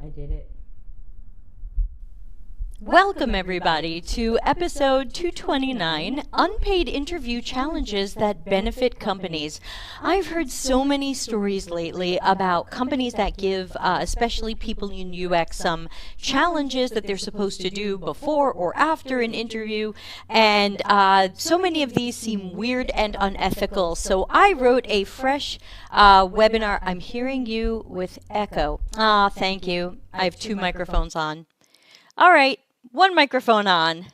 I did it. Welcome, everybody, to episode 229 Unpaid Interview Challenges That Benefit Companies. I've heard so many stories lately about companies that give, especially people in UX, some challenges that they're supposed to do before or after an interview, and so many of these seem weird and unethical. So I wrote a fresh webinar. I'm hearing you with echo. Thank you. I have two microphones on. All right. One microphone on.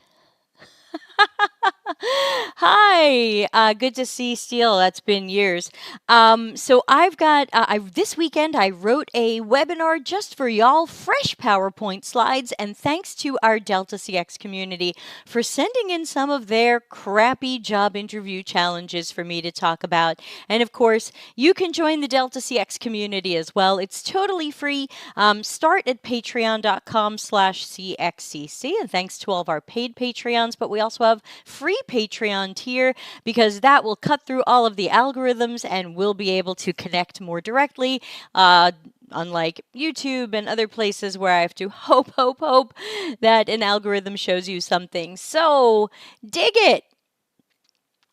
Hi, good to see Steele. That's been years. So I've got this weekend I wrote a webinar just for y'all, fresh PowerPoint slides, and thanks to our Delta CX community for sending in some of their crappy job interview challenges for me to talk about. And of course, you can join the Delta CX community as well. It's totally free. Start at patreon.com/CXCC, and thanks to all of our paid Patreons, but we also have free Patreon tier because that will cut through all of the algorithms and we'll be able to connect more directly. Unlike YouTube and other places where I have to hope that an algorithm shows you something. So, dig it!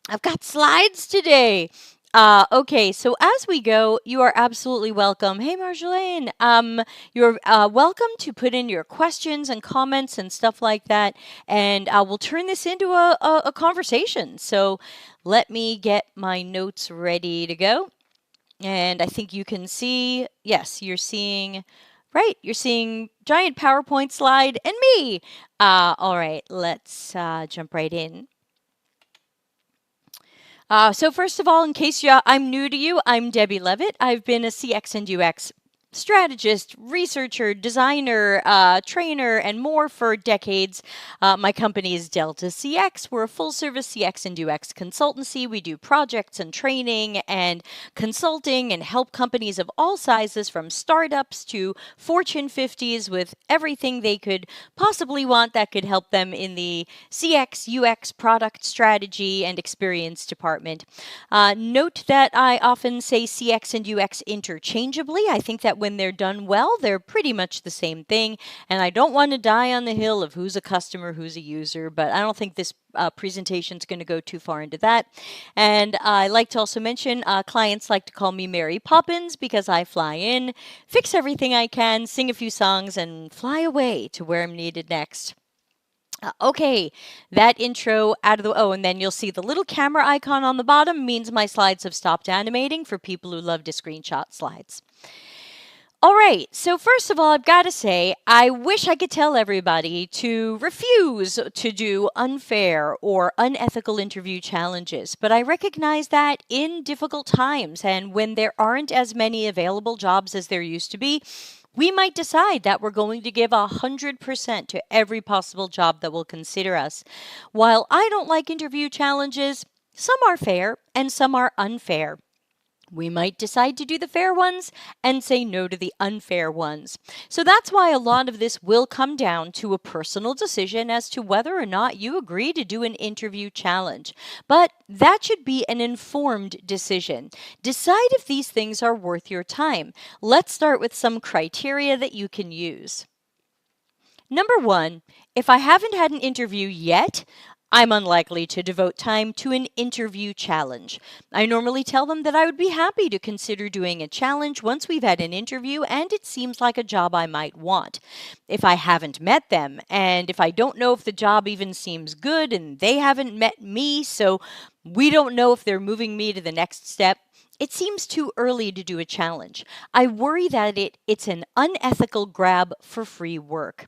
I've got slides today. Okay, so as we go, you are absolutely welcome. Hey, Marjolaine. You're welcome to put in your questions and comments and stuff like that, and we'll turn this into a conversation. So let me get my notes ready to go. And I think you can see, yes, you're seeing, right, you're seeing giant PowerPoint slide and me. All right, let's jump right in. So first of all, in case I'm new to you, I'm Debbie Levitt. I've been a CX and UX strategist, researcher, designer, trainer, and more for decades. My company is Delta CX. We're a full-service CX and UX consultancy. We do projects and training and consulting and help companies of all sizes, from startups to Fortune 50s, with everything they could possibly want that could help them in the CX, UX, product strategy, and experience department. Note that I often say CX and UX interchangeably. I think that when they're done well, they're pretty much the same thing. And I don't want to die on the hill of who's a customer, who's a user, but I don't think this presentation is going to go too far into that. And I like to also mention clients like to call me Mary Poppins because I fly in, fix everything I can, sing a few songs, and fly away to where I'm needed next. Okay, that intro out of the... Oh, and then you'll see the little camera icon on the bottom means my slides have stopped animating for people who love to screenshot slides. All right, so first of all, I've got to say, I wish I could tell everybody to refuse to do unfair or unethical interview challenges, but I recognize that in difficult times and when there aren't as many available jobs as there used to be, we might decide that we're going to give 100% to every possible job that will consider us. While I don't like interview challenges, some are fair and some are unfair. We might decide to do the fair ones and say no to the unfair ones. So that's why a lot of this will come down to a personal decision as to whether or not you agree to do an interview challenge. But that should be an informed decision. Decide if these things are worth your time. Let's start with some criteria that you can use. Number one, if I haven't had an interview yet, I'm unlikely to devote time to an interview challenge. I normally tell them that I would be happy to consider doing a challenge once we've had an interview and it seems like a job I might want. If I haven't met them, and if I don't know if the job even seems good and they haven't met me, so we don't know if they're moving me to the next step, it seems too early to do a challenge. I worry that it's an unethical grab for free work.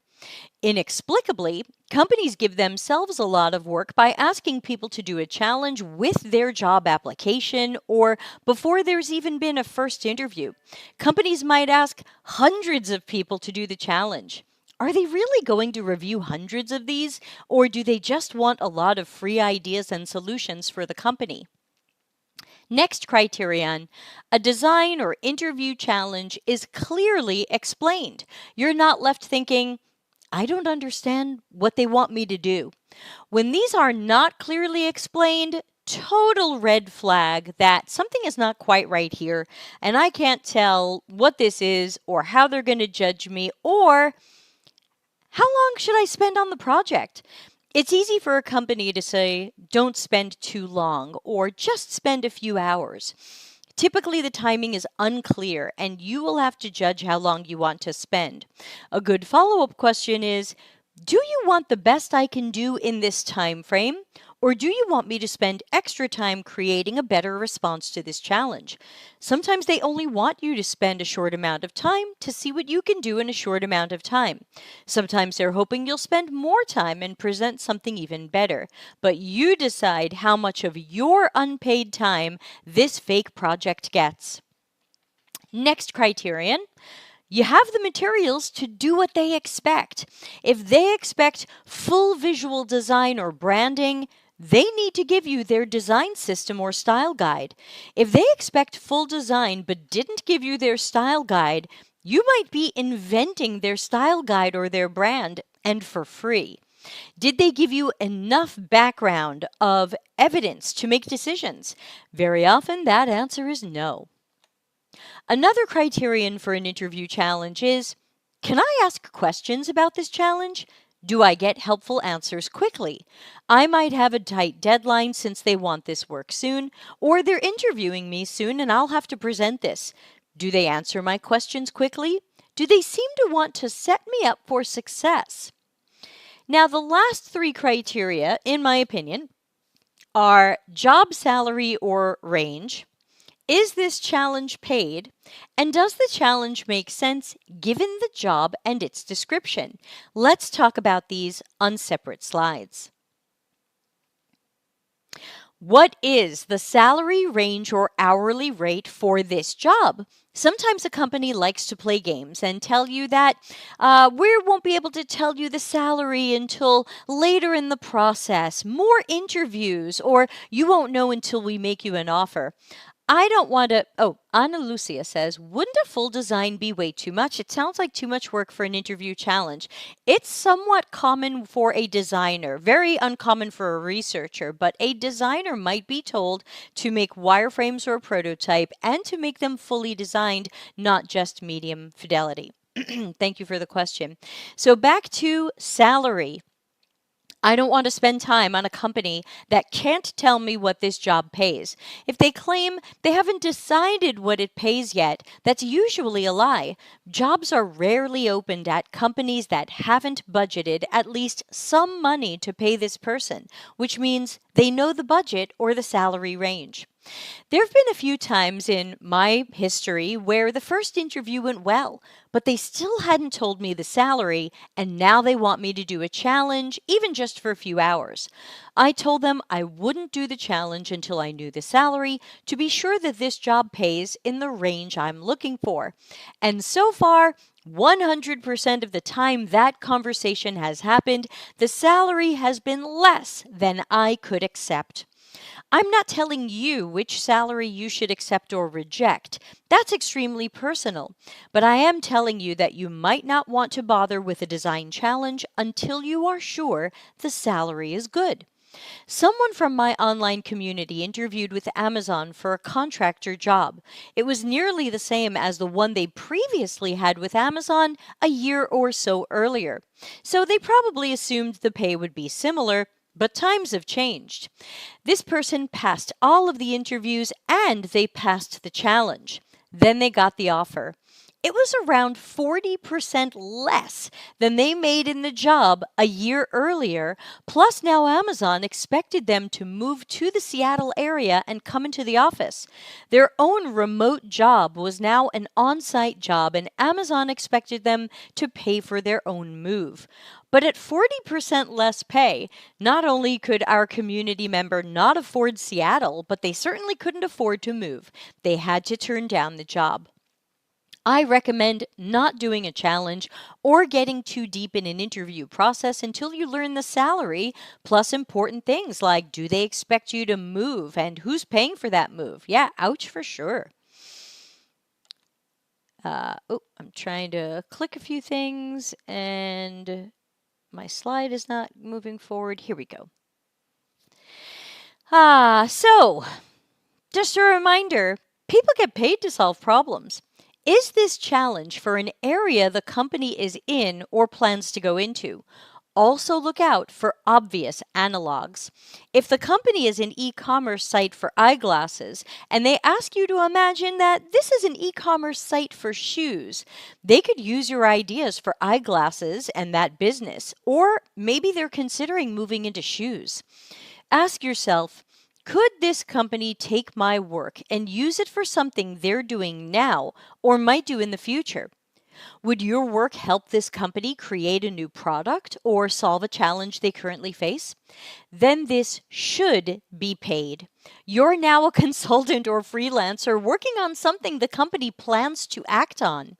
Inexplicably, companies give themselves a lot of work by asking people to do a challenge with their job application or before there's even been a first interview. Companies might ask hundreds of people to do the challenge. Are they really going to review hundreds of these, or do they just want a lot of free ideas and solutions for the company? Next criterion, a design or interview challenge is clearly explained. You're not left thinking, I don't understand what they want me to do. When these are not clearly explained, total red flag that something is not quite right here, and I can't tell what this is or how they're going to judge me or how long should I spend on the project. It's easy for a company to say, don't spend too long or just spend a few hours. Typically, the timing is unclear, and you will have to judge how long you want to spend. A good follow up question is, do you want the best I can do in this time frame? Or do you want me to spend extra time creating a better response to this challenge? Sometimes they only want you to spend a short amount of time to see what you can do in a short amount of time. Sometimes they're hoping you'll spend more time and present something even better. But you decide how much of your unpaid time this fake project gets. Next criterion, you have the materials to do what they expect. If they expect full visual design or branding, they need to give you their design system or style guide. If they expect full design but didn't give you their style guide, you might be inventing their style guide or their brand, and for free. Did they give you enough background of evidence to make decisions? Very often, that answer is no. Another criterion for an interview challenge is, can I ask questions about this challenge? Do I get helpful answers quickly? I might have a tight deadline since they want this work soon, or they're interviewing me soon and I'll have to present this. Do they answer my questions quickly? Do they seem to want to set me up for success? Now, the last three criteria, in my opinion, are job salary or range. Is this challenge paid? And does the challenge make sense given the job and its description? Let's talk about these on separate slides. What is the salary range or hourly rate for this job? Sometimes a company likes to play games and tell you that we won't be able to tell you the salary until later in the process, more interviews, or you won't know until we make you an offer. I don't want to. Oh, Ana Lucia says, wouldn't a full design be way too much? It sounds like too much work for an interview challenge. It's somewhat common for a designer, very uncommon for a researcher, but a designer might be told to make wireframes or a prototype and to make them fully designed, not just medium fidelity. Thank you for the question. So back to salary. I don't want to spend time on a company that can't tell me what this job pays. If they claim they haven't decided what it pays yet, that's usually a lie. Jobs are rarely opened at companies that haven't budgeted at least some money to pay this person, which means they know the budget or the salary range. There have been a few times in my history where the first interview went well, but they still hadn't told me the salary, and now they want me to do a challenge, even just for a few hours. I told them I wouldn't do the challenge until I knew the salary to be sure that this job pays in the range I'm looking for. And so far, 100% of the time that conversation has happened, the salary has been less than I could accept. I'm not telling you which salary you should accept or reject. That's extremely personal. But I am telling you that you might not want to bother with a design challenge until you are sure the salary is good. Someone from my online community interviewed with Amazon for a contractor job. It was nearly the same as the one they previously had with Amazon a year or so earlier. So they probably assumed the pay would be similar, but times have changed. This person passed all of the interviews and they passed the challenge. Then they got the offer. It was around 40% less than they made in the job a year earlier. Plus, now Amazon expected them to move to the Seattle area and come into the office. Their own remote job was now an on site job, and Amazon expected them to pay for their own move. But at 40% less pay, not only could our community member not afford Seattle, but they certainly couldn't afford to move. They had to turn down the job. I recommend not doing a challenge or getting too deep in an interview process until you learn the salary, plus important things like do they expect you to move and who's paying for that move? Yeah, ouch for sure. I'm trying to click a few things and my slide is not moving forward. Here we go. So just a reminder, people get paid to solve problems. Is this challenge for an area the company is in or plans to go into? Also, look out for obvious analogs. If the company is an e commerce site for eyeglasses and they ask you to imagine that this is an e commerce site for shoes, they could use your ideas for eyeglasses and that business, or maybe they're considering moving into shoes. Ask yourself, could this company take my work and use it for something they're doing now or might do in the future? Would your work help this company create a new product or solve a challenge they currently face? Then this should be paid. You're now a consultant or freelancer working on something the company plans to act on.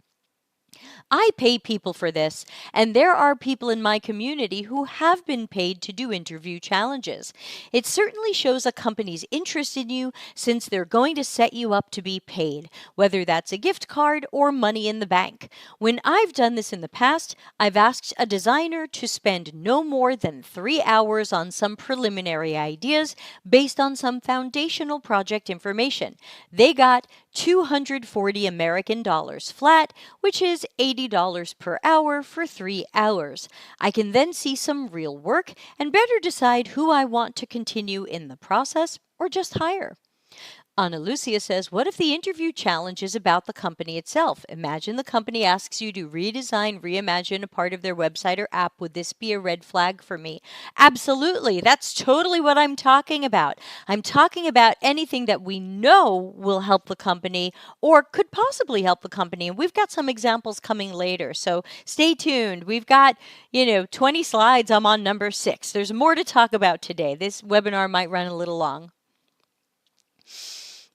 I pay people for this, and there are people in my community who have been paid to do interview challenges. It certainly shows a company's interest in you since they're going to set you up to be paid, whether that's a gift card or money in the bank. When I've done this in the past, I've asked a designer to spend no more than 3 hours on some preliminary ideas based on some foundational project information. They got 240 American dollars flat, which is $80 per hour for 3 hours. I can then see some real work and better decide who I want to continue in the process or just hire. Ana Lucia says, what if the interview challenge is about the company itself? Imagine the company asks you to redesign, reimagine a part of their website or app. Would this be a red flag for me? Absolutely. That's totally what I'm talking about. I'm talking about anything that we know will help the company or could possibly help the company. And we've got some examples coming later. So stay tuned. We've got, 20 slides. I'm on number 6. There's more to talk about today. This webinar might run a little long.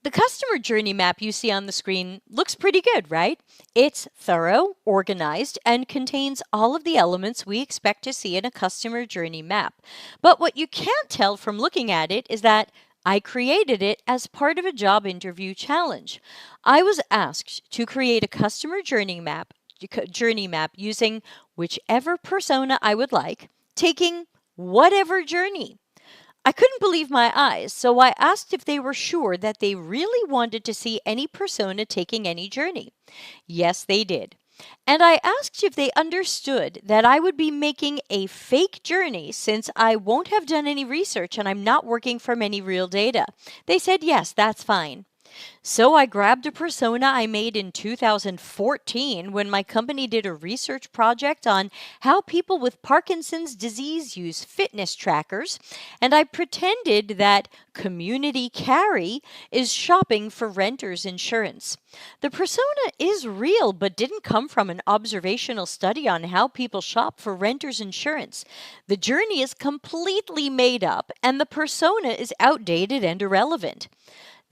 The customer journey map you see on the screen looks pretty good, right? It's thorough, organized, and contains all of the elements we expect to see in a customer journey map. But what you can't tell from looking at it is that I created it as part of a job interview challenge. I was asked to create a customer journey map using whichever persona I would like, taking whatever journey. I couldn't believe my eyes, so I asked if they were sure that they really wanted to see any persona taking any journey. Yes, they did. And I asked if they understood that I would be making a fake journey since I won't have done any research and I'm not working from any real data. They said, yes, that's fine. So I grabbed a persona I made in 2014 when my company did a research project on how people with Parkinson's disease use fitness trackers, and I pretended that Community Carry is shopping for renters insurance. The persona is real but didn't come from an observational study on how people shop for renters insurance. The journey is completely made up and the persona is outdated and irrelevant.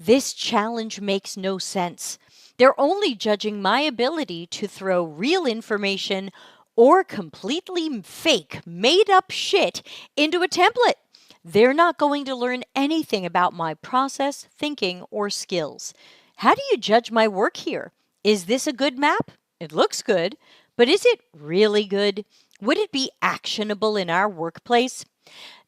This challenge makes no sense. They're only judging my ability to throw real information or completely fake, made up shit into a template. They're not going to learn anything about my process, thinking, or skills. How do you judge my work here? Is this a good map? It looks good, but is it really good? Would it be actionable in our workplace?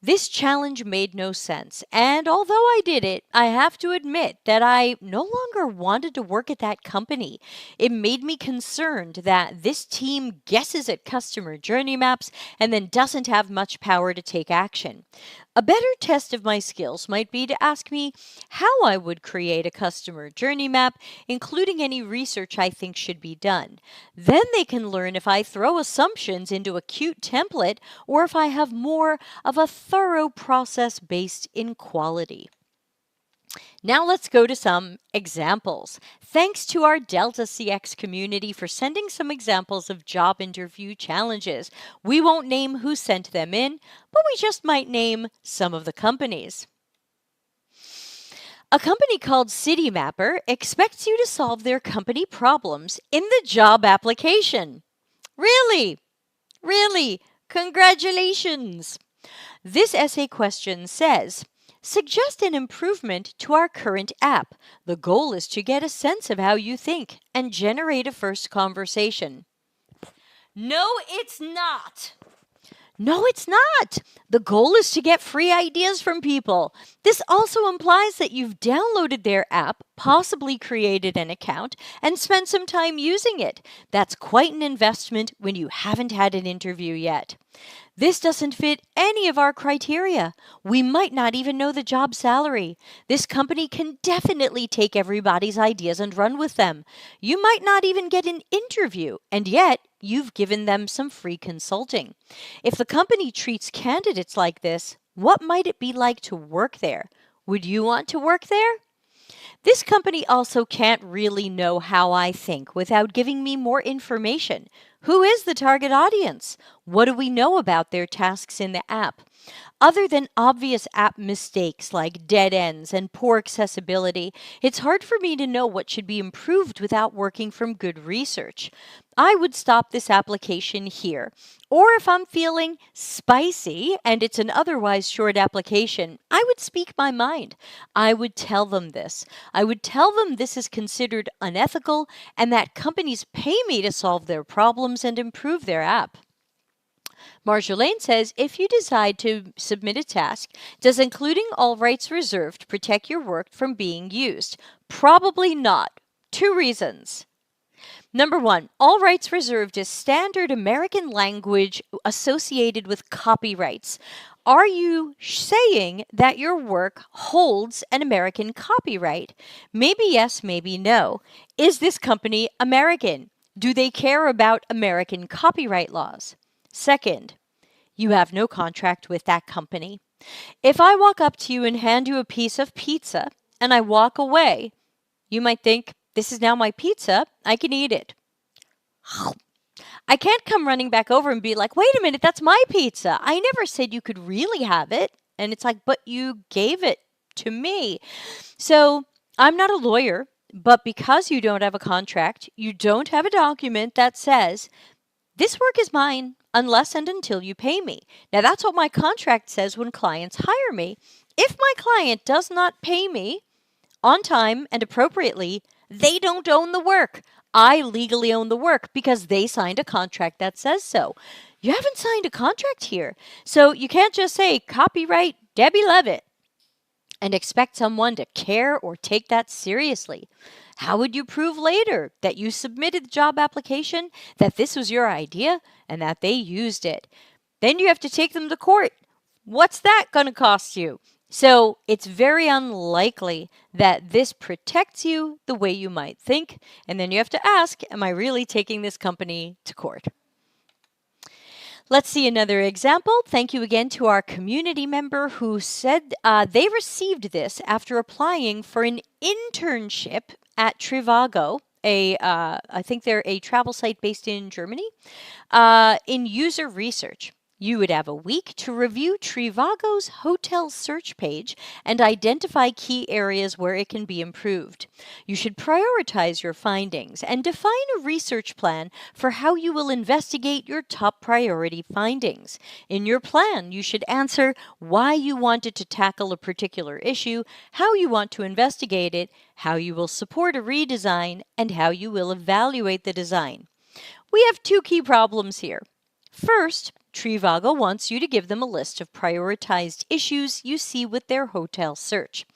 This challenge made no sense, and although I did it, I have to admit that I no longer wanted to work at that company. It made me concerned that this team guesses at customer journey maps and then doesn't have much power to take action. A better test of my skills might be to ask me how I would create a customer journey map, including any research I think should be done. Then they can learn if I throw assumptions into a cute template or if I have more of a thorough process based in quality. Now let's go to some examples. Thanks to our Delta CX community for sending some examples of job interview challenges. We won't name who sent them in, but we just might name some of the companies. A company called CityMapper expects you to solve their company problems in the job application. Really? Really? Congratulations! This essay question says, suggest an improvement to our current app. The goal is to get a sense of how you think and generate a first conversation. No, it's not. No, it's not. The goal is to get free ideas from people. This also implies that you've downloaded their app, possibly created an account, and spent some time using it. That's quite an investment when you haven't had an interview yet. This doesn't fit any of our criteria. We might not even know the job salary. This company can definitely take everybody's ideas and run with them. You might not even get an interview, and yet you've given them some free consulting. If the company treats candidates like this, what might it be like to work there? Would you want to work there? This company also can't really know how I think without giving me more information. Who is the target audience? What do we know about their tasks in the app? Other than obvious app mistakes like dead ends and poor accessibility, it's hard for me to know what should be improved without working from good research. I would stop this application here. Or if I'm feeling spicy and it's an otherwise short application, I would speak my mind. I would tell them this. I would tell them this is considered unethical and that companies pay me to solve their problems and improve their app. Marjolaine says, if you decide to submit a task, does including all rights reserved protect your work from being used? Probably not. 2 reasons. Number 1, all rights reserved is standard American language associated with copyrights. Are you saying that your work holds an American copyright? Maybe yes, maybe no. Is this company American? Do they care about American copyright laws? Second, you have no contract with that company. If I walk up to you and hand you a piece of pizza and I walk away, you might think, this is now my pizza, I can eat it. I can't come running back over and be like, wait a minute, that's my pizza. I never said you could really have it. And it's like, but you gave it to me. So I'm not a lawyer, but because you don't have a contract, you don't have a document that says, this work is mine unless and until you pay me. Now, that's what my contract says when clients hire me. If my client does not pay me on time and appropriately, they don't own the work. I legally own the work because they signed a contract that says so. You haven't signed a contract here. So you can't just say copyright Debbie Levitt and expect someone to care or take that seriously. How would you prove later that you submitted the job application, that this was your idea, and that they used it? Then you have to take them to court. What's that going to cost you? So it's very unlikely that this protects you the way you might think. And then you have to ask, am I really taking this company to court? Let's see another example. Thank you again to our community member who said they received this after applying for an internship at Trivago. I think they're a travel site based in Germany, in user research. You would have a week to review Trivago's hotel search page and identify key areas where it can be improved. You should prioritize your findings and define a research plan for how you will investigate your top priority findings. In your plan, you should answer why you wanted to tackle a particular issue, how you want to investigate it, how you will support a redesign, and how you will evaluate the design. We have 2 key problems here. First, Trivago wants you to give them a list of prioritized issues you see with their hotel search.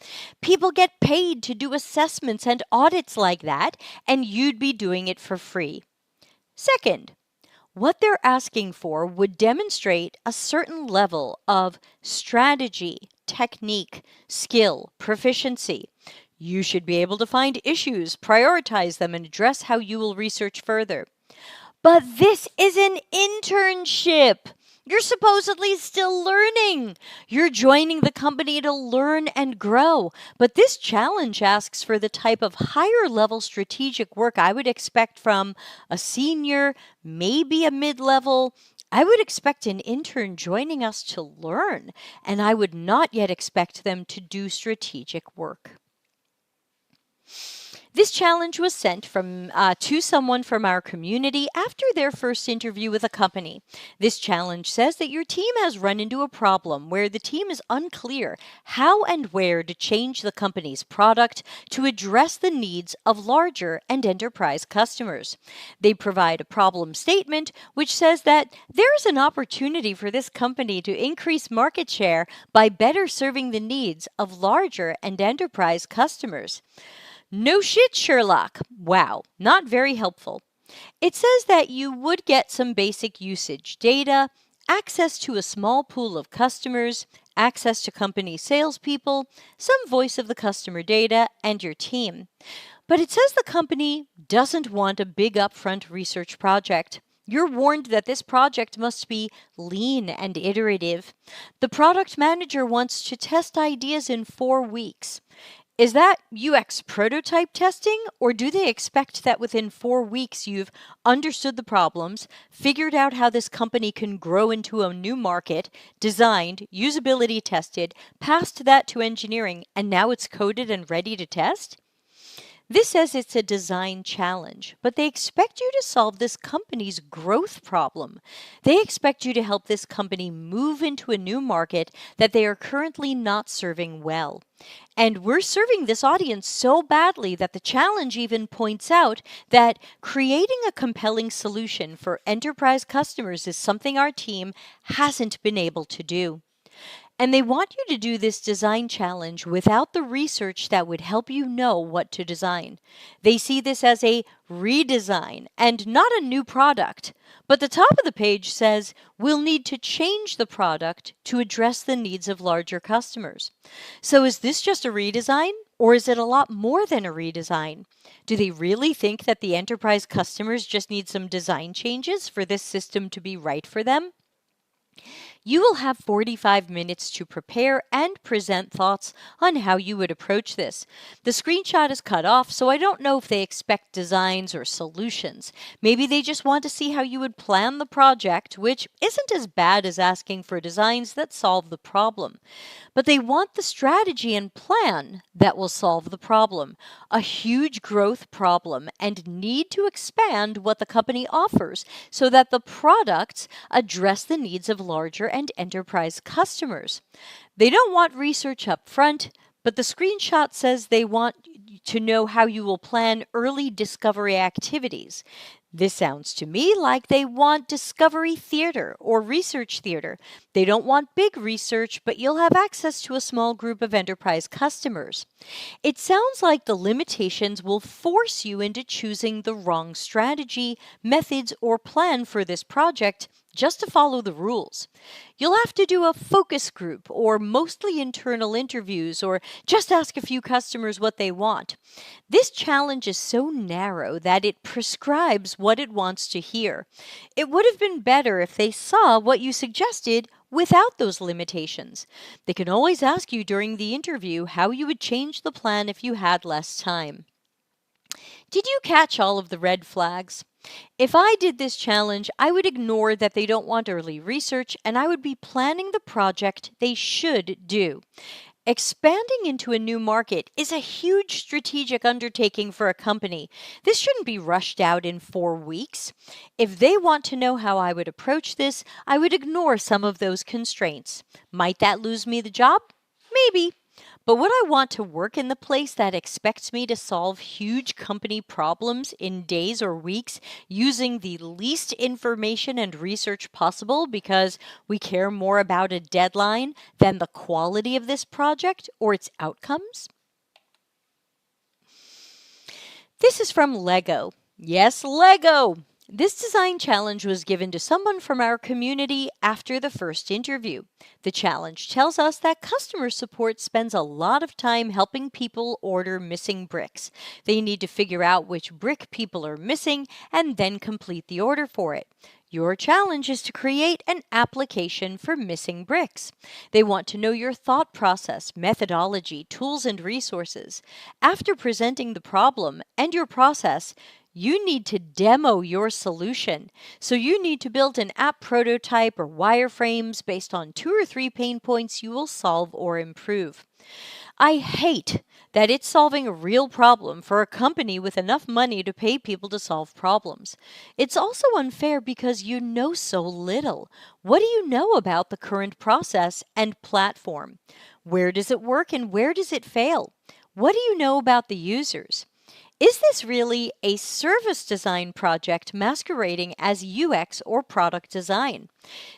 People get paid to do assessments and audits like that, and you'd be doing it for free. Second, what they're asking for would demonstrate a certain level of strategy, technique, skill, proficiency. You should be able to find issues, prioritize them, and address how you will research further. But this is an internship. You're supposedly still learning. You're joining the company to learn and grow. But this challenge asks for the type of higher level strategic work I would expect from a senior, maybe a mid-level. I would expect an intern joining us to learn, and I would not yet expect them to do strategic work. This challenge was sent to someone from our community after their first interview with a company. This challenge says that your team has run into a problem where the team is unclear how and where to change the company's product to address the needs of larger and enterprise customers. They provide a problem statement which says that there is an opportunity for this company to increase market share by better serving the needs of larger and enterprise customers. No shit, Sherlock. Wow, not very helpful. It says that you would get some basic usage data, access to a small pool of customers, access to company salespeople, some voice of the customer data, and your team. But it says the company doesn't want a big upfront research project. You're warned that this project must be lean and iterative. The product manager wants to test ideas in 4 weeks. Is that UX prototype testing, or do they expect that within 4 weeks you've understood the problems, figured out how this company can grow into a new market, designed, usability tested, passed that to engineering, and now it's coded and ready to test? This says it's a design challenge, but they expect you to solve this company's growth problem. They expect you to help this company move into a new market that they are currently not serving well. And we're serving this audience so badly that the challenge even points out that creating a compelling solution for enterprise customers is something our team hasn't been able to do. And they want you to do this design challenge without the research that would help you know what to design. They see this as a redesign and not a new product. But the top of the page says we'll need to change the product to address the needs of larger customers. So is this just a redesign? Or is it a lot more than a redesign? Do they really think that the enterprise customers just need some design changes for this system to be right for them? You will have 45 minutes to prepare and present thoughts on how you would approach this. The screenshot is cut off, so I don't know if they expect designs or solutions. Maybe they just want to see how you would plan the project, which isn't as bad as asking for designs that solve the problem. But they want the strategy and plan that will solve the problem, a huge growth problem, and need to expand what the company offers so that the products address the needs of larger and enterprise customers. They don't want research up front, but the screenshot says they want to know how you will plan early discovery activities. This sounds to me like they want discovery theater or research theater. They don't want big research, but you'll have access to a small group of enterprise customers. It sounds like the limitations will force you into choosing the wrong strategy, methods, or plan for this project just to follow the rules. You'll have to do a focus group or mostly internal interviews or just ask a few customers what they want. This challenge is so narrow that it prescribes what it wants to hear. It would have been better if they saw what you suggested without those limitations. They can always ask you during the interview how you would change the plan if you had less time. Did you catch all of the red flags? If I did this challenge, I would ignore that they don't want early research and I would be planning the project they should do. Expanding into a new market is a huge strategic undertaking for a company. This shouldn't be rushed out in 4 weeks. If they want to know how I would approach this, I would ignore some of those constraints. Might that lose me the job? Maybe. But would I want to work in the place that expects me to solve huge company problems in days or weeks using the least information and research possible because we care more about a deadline than the quality of this project or its outcomes? This is from Lego. Yes, Lego! This design challenge was given to someone from our community after the first interview. The challenge tells us that customer support spends a lot of time helping people order missing bricks. They need to figure out which brick people are missing and then complete the order for it. Your challenge is to create an application for missing bricks. They want to know your thought process, methodology, tools, and resources. After presenting the problem and your process, you need to demo your solution. So you need to build an app prototype or wireframes based on 2 or 3 pain points you will solve or improve. I hate that it's solving a real problem for a company with enough money to pay people to solve problems. It's also unfair because you know so little. What do you know about the current process and platform? Where does it work and where does it fail? What do you know about the users? Is this really a service design project masquerading as UX or product design?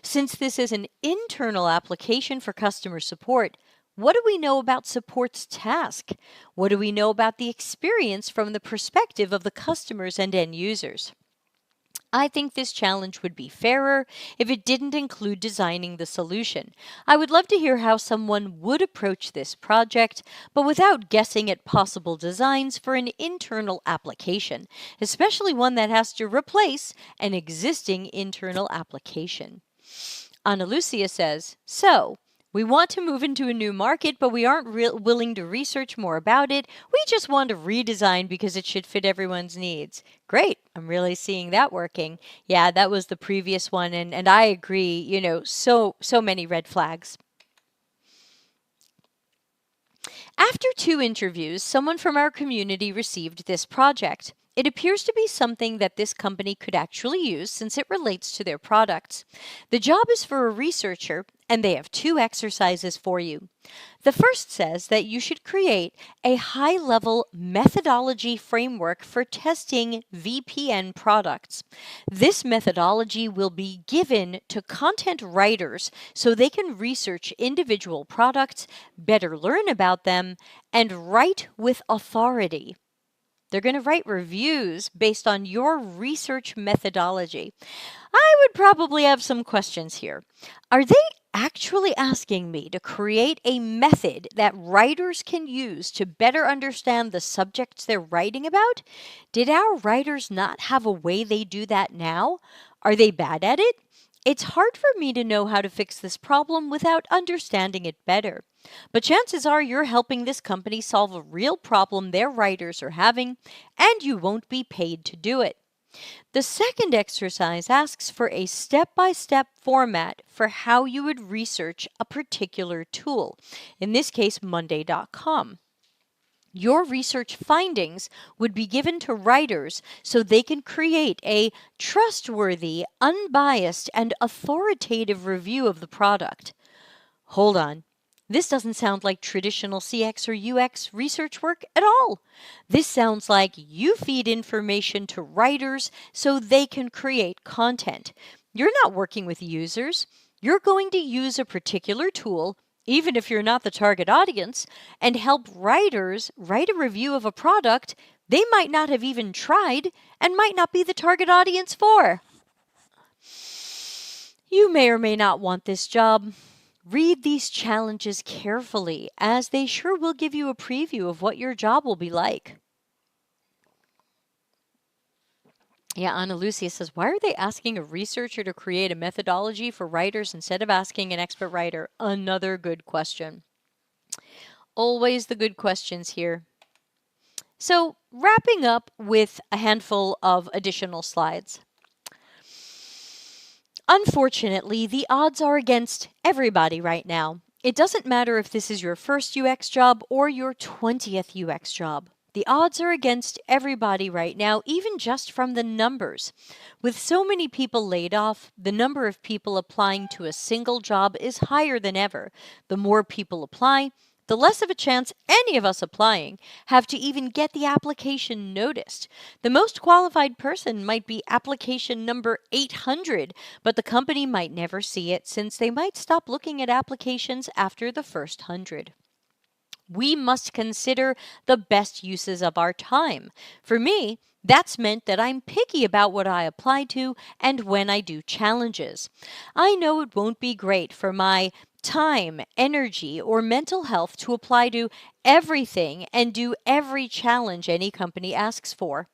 Since this is an internal application for customer support, what do we know about support's task? What do we know about the experience from the perspective of the customers and end users? I think this challenge would be fairer if it didn't include designing the solution. I would love to hear how someone would approach this project, but without guessing at possible designs for an internal application, especially one that has to replace an existing internal application. Ana Lucia says, so, we want to move into a new market, but we aren't willing to research more about it. We just want to redesign because it should fit everyone's needs. Great. I'm really seeing that working. Yeah, that was the previous one. And I agree, so many red flags. After 2 interviews, someone from our community received this project. It appears to be something that this company could actually use since it relates to their products. The job is for a researcher, and they have 2 exercises for you. The first says that you should create a high-level methodology framework for testing VPN products. This methodology will be given to content writers so they can research individual products, better learn about them, and write with authority. They're going to write reviews based on your research methodology. I would probably have some questions here. Are they actually asking me to create a method that writers can use to better understand the subjects they're writing about? Did our writers not have a way they do that now? Are they bad at it? It's hard for me to know how to fix this problem without understanding it better. But chances are you're helping this company solve a real problem their writers are having, and you won't be paid to do it. The second exercise asks for a step-by-step format for how you would research a particular tool, in this case, Monday.com. Your research findings would be given to writers so they can create a trustworthy, unbiased, and authoritative review of the product. Hold on. This doesn't sound like traditional CX or UX research work at all. This sounds like you feed information to writers so they can create content. You're not working with users. You're going to use a particular tool, even if you're not the target audience, and help writers write a review of a product they might not have even tried and might not be the target audience for. You may or may not want this job. Read these challenges carefully, as they sure will give you a preview of what your job will be like. Yeah, Ana Lucia says, why are they asking a researcher to create a methodology for writers instead of asking an expert writer? Another good question. Always the good questions here. So, wrapping up with a handful of additional slides. Unfortunately, the odds are against everybody right now. It doesn't matter if this is your first UX job or your 20th UX job. The odds are against everybody right now, even just from the numbers. With so many people laid off, the number of people applying to a single job is higher than ever. The more people apply, the less of a chance any of us applying have to even get the application noticed. The most qualified person might be application number 800, but the company might never see it since they might stop looking at applications after the first 100. We must consider the best uses of our time. For me, that's meant that I'm picky about what I apply to and when I do challenges. I know it won't be great for my time, energy, or mental health to apply to everything and do every challenge any company asks for.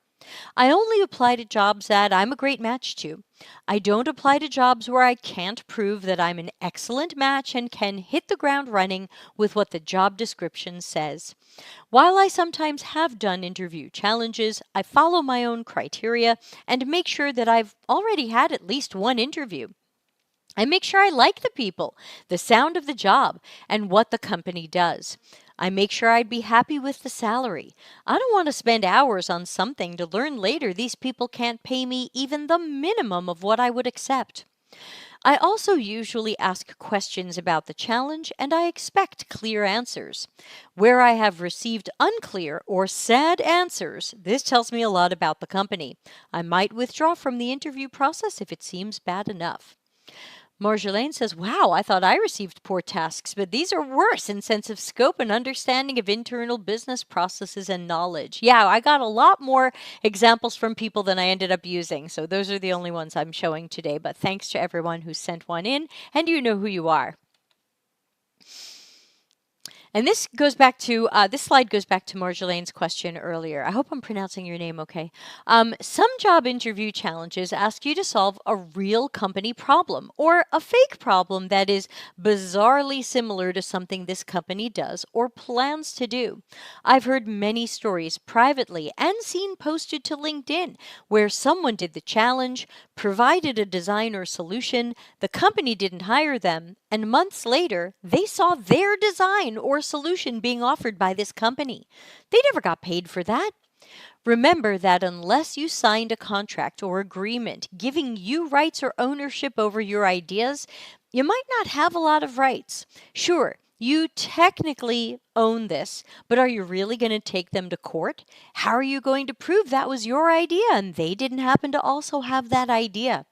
I only apply to jobs that I'm a great match to. I don't apply to jobs where I can't prove that I'm an excellent match and can hit the ground running with what the job description says. While I sometimes have done interview challenges, I follow my own criteria and make sure that I've already had at least one interview. I make sure I like the people, the sound of the job, and what the company does. I make sure I'd be happy with the salary. I don't want to spend hours on something to learn later these people can't pay me even the minimum of what I would accept. I also usually ask questions about the challenge and I expect clear answers. Where I have received unclear or sad answers, this tells me a lot about the company. I might withdraw from the interview process if it seems bad enough. Marjolaine says, wow, I thought I received poor tasks, but these are worse in sense of scope and understanding of internal business processes and knowledge. Yeah, I got a lot more examples from people than I ended up using, so those are the only ones I'm showing today, but thanks to everyone who sent one in, and you know who you are. And this goes back to this slide goes back to Marjolaine's question earlier. I hope I'm pronouncing your name okay. Some job interview challenges ask you to solve a real company problem or a fake problem that is bizarrely similar to something this company does or plans to do. I've heard many stories privately and seen posted to LinkedIn where someone did the challenge, provided a design or solution, the company didn't hire them, and months later, they saw their design or solution being offered by this company. They never got paid for that. Remember that unless you signed a contract or agreement giving you rights or ownership over your ideas, you might not have a lot of rights. Sure, you technically own this, but are you really going to take them to court? How are you going to prove that was your idea and they didn't happen to also have that idea?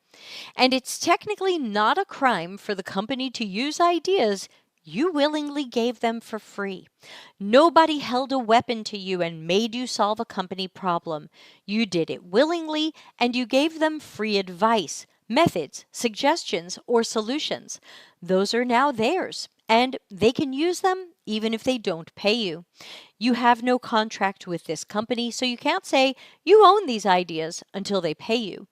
And it's technically not a crime for the company to use ideas you willingly gave them for free. Nobody held a weapon to you and made you solve a company problem. You did it willingly and you gave them free advice, methods, suggestions, or solutions. Those are now theirs and they can use them even if they don't pay you. You have no contract with this company, so you can't say you own these ideas until they pay you.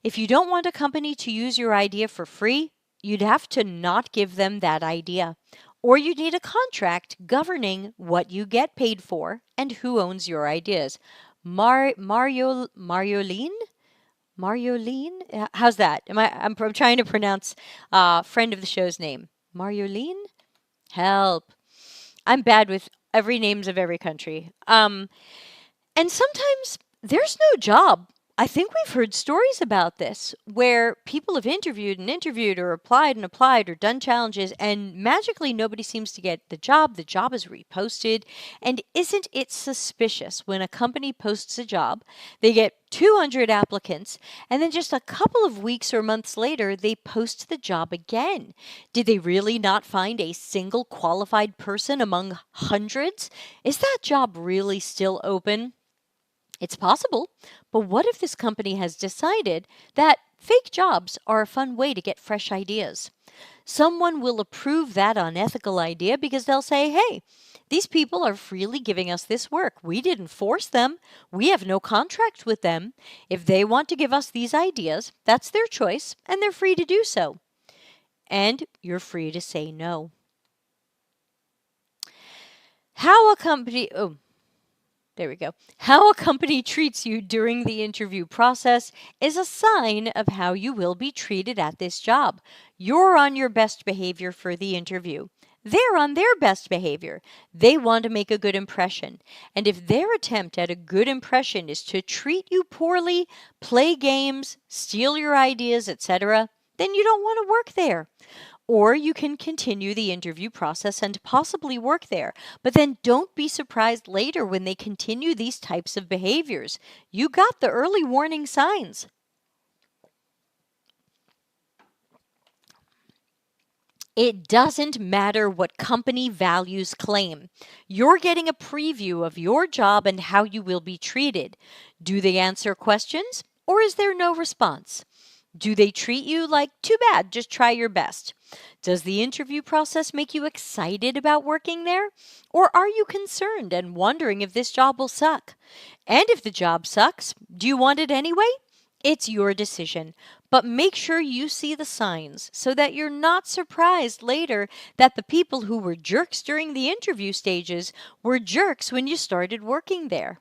If you don't want a company to use your idea for free, you'd have to not give them that idea. Or you need a contract governing what you get paid for and who owns your ideas. Marioline? Marioline? How's that? I'm trying to pronounce friend of the show's name. Marioline? Help. I'm bad with every names of every country. And sometimes there's no job. I think we've heard stories about this where people have interviewed and interviewed or applied and applied or done challenges and magically nobody seems to get the job. The job is reposted. And isn't it suspicious when a company posts a job, they get 200 applicants, and then just a couple of weeks or months later, they post the job again? Did they really not find a single qualified person among hundreds? Is that job really still open? It's possible, but what if this company has decided that fake jobs are a fun way to get fresh ideas? Someone will approve that unethical idea because they'll say, hey, these people are freely giving us this work. We didn't force them. We have no contract with them. If they want to give us these ideas, that's their choice, and they're free to do so. And you're free to say no. How a company treats you during the interview process is a sign of how you will be treated at this job. You're on your best behavior for the interview. They're on their best behavior. They want to make a good impression. And if their attempt at a good impression is to treat you poorly, play games, steal your ideas, etc., then you don't want to work there. Or you can continue the interview process and possibly work there. But then don't be surprised later when they continue these types of behaviors. You got the early warning signs. It doesn't matter what company values claim. You're getting a preview of your job and how you will be treated. Do they answer questions, or is there no response? Do they treat you like, too bad, just try your best? Does the interview process make you excited about working there? Or are you concerned and wondering if this job will suck? And if the job sucks, do you want it anyway? It's your decision. But make sure you see the signs so that you're not surprised later that the people who were jerks during the interview stages were jerks when you started working there.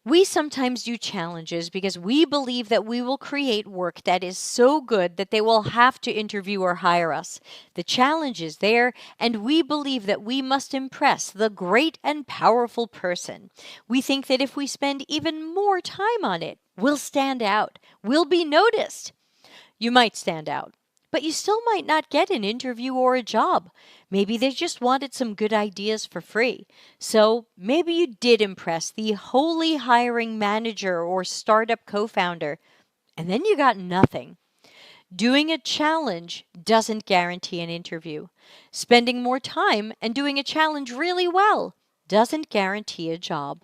We sometimes do challenges because we believe that we will create work that is so good that they will have to interview or hire us. The challenge is there, and we believe that we must impress the great and powerful person. We think that if we spend even more time on it, we'll stand out, we'll be noticed. You might stand out, but you still might not get an interview or a job. Maybe they just wanted some good ideas for free. So maybe you did impress the holy hiring manager or startup co founder, and then you got nothing. Doing a challenge doesn't guarantee an interview. Spending more time and doing a challenge really well doesn't guarantee a job.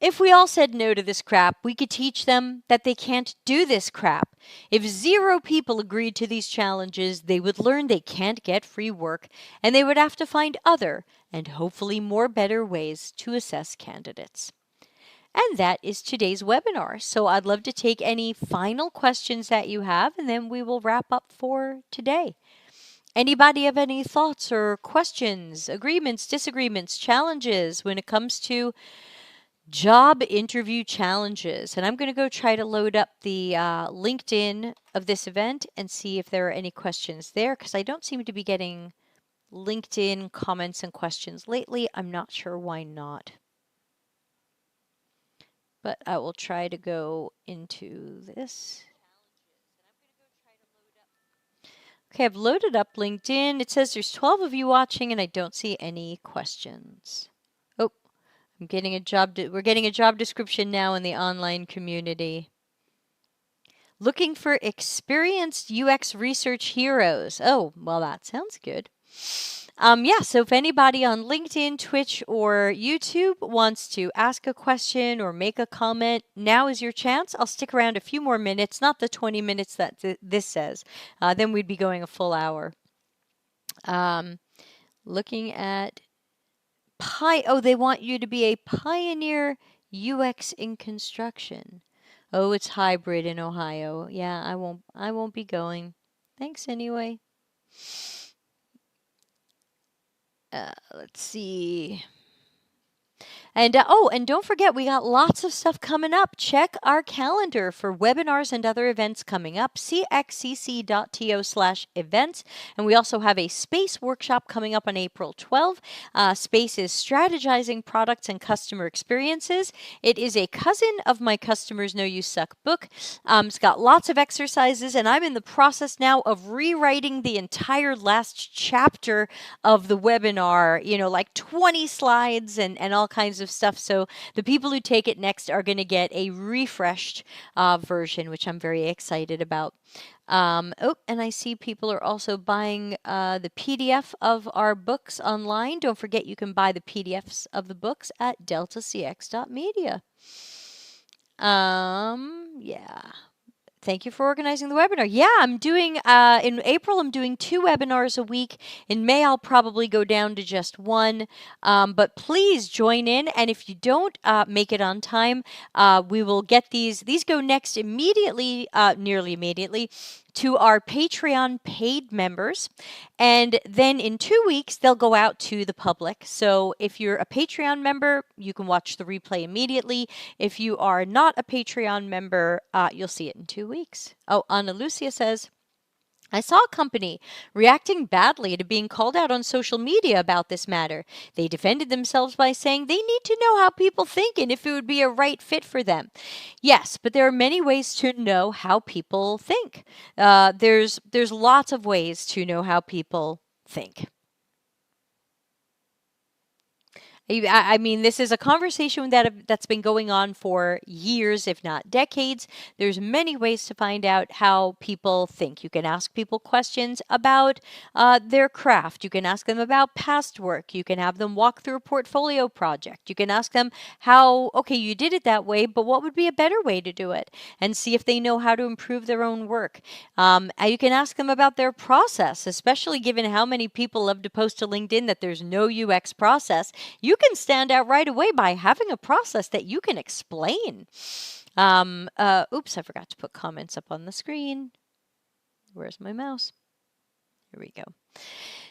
If we all said no to this crap, we could teach them that they can't do this crap. If 0 people agreed to these challenges, they would learn they can't get free work, and they would have to find other and hopefully more better ways to assess candidates. And that is today's webinar. So I'd love to take any final questions that you have, and then we will wrap up for today. Anybody have any thoughts or questions, agreements, disagreements, challenges when it comes to job interview challenges? And I'm going to go try to load up the LinkedIn of this event and see if there are any questions there, because I don't seem to be getting LinkedIn comments and questions lately. I'm not sure why not. But I will try to go into this. Okay, I've loaded up LinkedIn. It says there's 12 of you watching, and I don't see any questions. Oh, we're getting a job description now in the online community. Looking for experienced UX research heroes. Oh, well, that sounds good. Yeah, so if anybody on LinkedIn, Twitch, or YouTube wants to ask a question or make a comment, now is your chance. I'll stick around a few more minutes, not the 20 minutes that this says. Then we'd be going a full hour. Looking at they want you to be a pioneer UX in construction. Oh, it's hybrid in Ohio. Yeah, I won't be going. Thanks anyway. Let's see. And and don't forget, we got lots of stuff coming up. Check our calendar for webinars and other events coming up, cxcc.to/events. And we also have a space workshop coming up on April 12th. Space is strategizing products and customer experiences. It is a cousin of my Customers Know You Suck book. It's got lots of exercises, and I'm in the process now of rewriting the entire last chapter of the webinar, like 20 slides and all kinds of stuff. So the people who take it next are going to get a refreshed version, which I'm very excited about. And I see people are also buying the PDF of our books online. Don't forget, you can buy the PDFs of the books at deltacx.media. Yeah. Thank you for organizing the webinar. Yeah, I'm doing, in April, I'm doing 2 webinars a week. In May, I'll probably go down to just 1. But please join in. And if you don't make it on time, we will get these. These go next immediately, nearly immediately, to our Patreon paid members. And then in 2 weeks, they'll go out to the public. So if you're a Patreon member, you can watch the replay immediately. If you are not a Patreon member, you'll see it in 2 weeks. Oh, Ana Lucia says, I saw a company reacting badly to being called out on social media about this matter. They defended themselves by saying they need to know how people think and if it would be a right fit for them. Yes, but there are many ways to know how people think. There's lots of ways to know how people think. I mean, this is a conversation that's been going on for years, if not decades. There's many ways to find out how people think. You can ask people questions about their craft. You can ask them about past work. You can have them walk through a portfolio project. You can ask them how, okay, you did it that way, but what would be a better way to do it? And see if they know how to improve their own work. You can ask them about their process, especially given how many people love to post to LinkedIn that there's no UX process. You can stand out right away by having a process that you can explain. Oops, I forgot to put comments up on the screen. Where's my mouse? Here we go.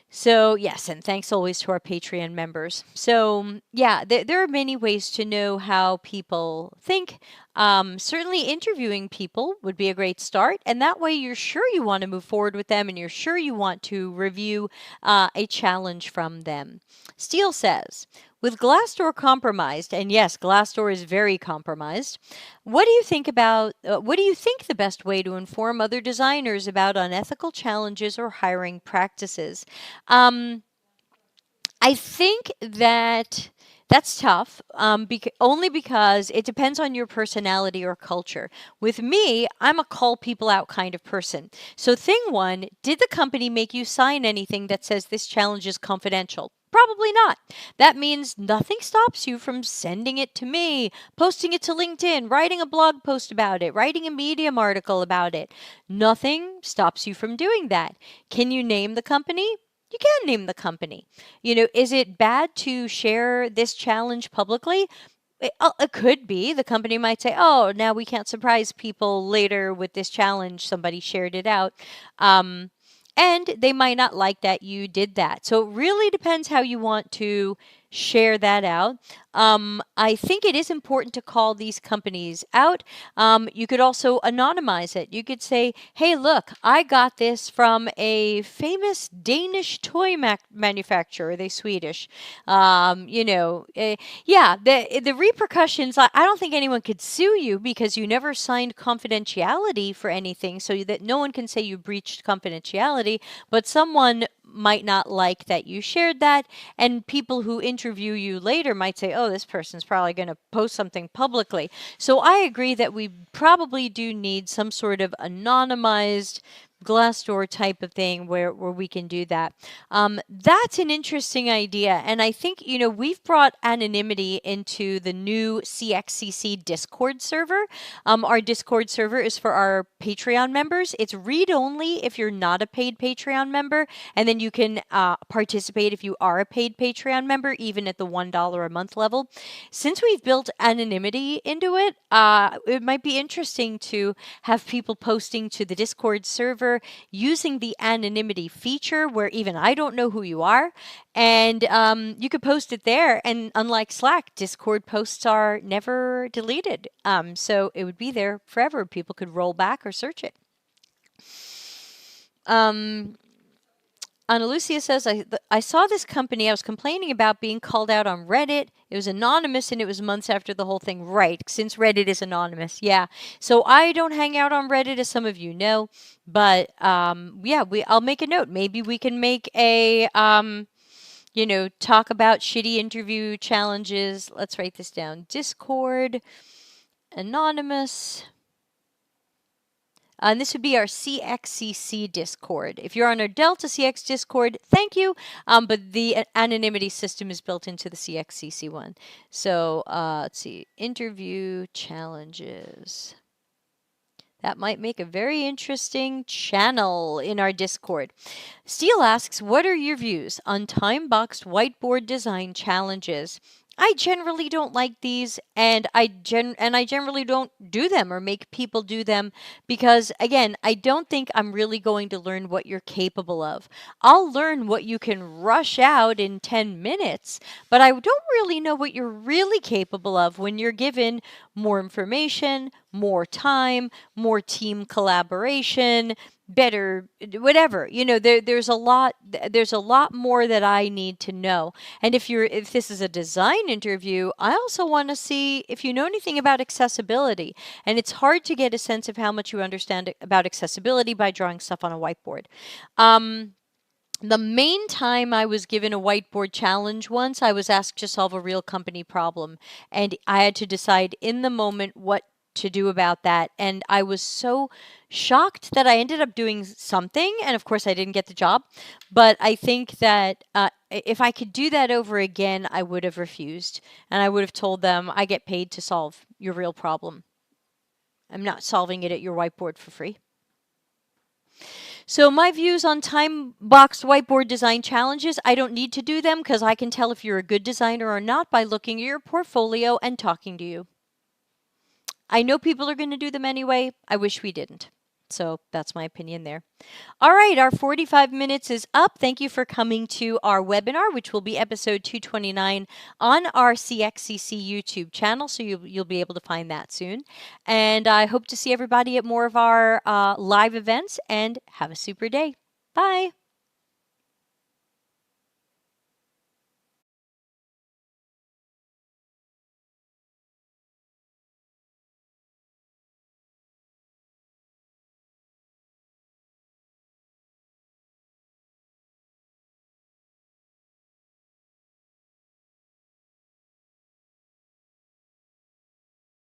So, yes, and thanks always to our Patreon members. So, yeah, there are many ways to know how people think. Certainly, interviewing people would be a great start. And that way, you're sure you want to move forward with them and you're sure you want to review a challenge from them. Steele says, with Glassdoor compromised, and yes, Glassdoor is very compromised, what do you think the best way to inform other designers about unethical challenges or hiring practices? Um, I think that that's tough, only because it depends on your personality or culture. With me, I'm a call people out kind of person. So, thing one, did the company make you sign anything that says this challenge is confidential? Probably not. That means nothing stops you from sending it to me, posting it to LinkedIn, writing a blog post about it, writing a Medium article about it. Nothing stops you from doing that. Can you name the company? You can name the company. Is it bad to share this challenge publicly? It could be. The company might say, oh, now we can't surprise people later with this challenge. Somebody shared it out. Um, and they might not like that you did that. So it really depends how you want to share that out. I think it is important to call these companies out. You could also anonymize it. You could say, hey, look, I got this from a famous Danish toy manufacturer. Are they Swedish? Yeah, the repercussions, I don't think anyone could sue you because you never signed confidentiality for anything, so that no one can say you breached confidentiality, but someone might not like that you shared that, and people who interview you later might say, oh, this person's probably going to post something publicly. So I agree that we probably do need some sort of anonymized Glassdoor type of thing where we can do that. That's an interesting idea. And I think, we've brought anonymity into the new CXCC Discord server. Our Discord server is for our Patreon members. It's read only if you're not a paid Patreon member. And then you can participate if you are a paid Patreon member, even at the $1 a month level. Since we've built anonymity into it might be interesting to have people posting to the Discord server using the anonymity feature where even I don't know who you are. And you could post it there. And unlike Slack, Discord posts are never deleted. So it would be there forever. People could roll back or search it. Ana Lucia says, I saw this company I was complaining about being called out on Reddit. It was anonymous and it was months after the whole thing. Right, since Reddit is anonymous. Yeah. So I don't hang out on Reddit, as some of you know. But yeah, I'll make a note. Maybe we can make a, talk about shitty interview challenges. Let's write this down. Discord, anonymous. And this would be our CXCC Discord. If you're on our Delta CX Discord, thank you. But the anonymity system is built into the CXCC one. So let's see. Interview challenges. That might make a very interesting channel in our Discord. Steele asks, what are your views on time-boxed whiteboard design challenges? I generally don't like these, and I generally don't do them or make people do them because, again, I don't think I'm really going to learn what you're capable of. I'll learn what you can rush out in 10 minutes, but I don't really know what you're really capable of when you're given more information, more time, more team collaboration, better whatever. There's a lot more that I need to know. And if this is a design interview, I also want to see if you know anything about accessibility. And it's hard to get a sense of how much you understand about accessibility by drawing stuff on a whiteboard. The main time I was given a whiteboard challenge once, I was asked to solve a real company problem, and I had to decide in the moment what to do about that. And I was so shocked that I ended up doing something, and of course I didn't get the job. But I think that if I could do that over again, I would have refused, and I would have told them, I get paid to solve your real problem. I'm not solving it at your whiteboard for free. So my views on time-boxed whiteboard design challenges, I don't need to do them because I can tell if you're a good designer or not by looking at your portfolio and talking to you. I know people are going to do them anyway. I wish we didn't. So that's my opinion there. All right, our 45 minutes is up. Thank you for coming to our webinar, which will be episode 229 on our CXCC YouTube channel. So you'll be able to find that soon. And I hope to see everybody at more of our live events, and have a super day. Bye.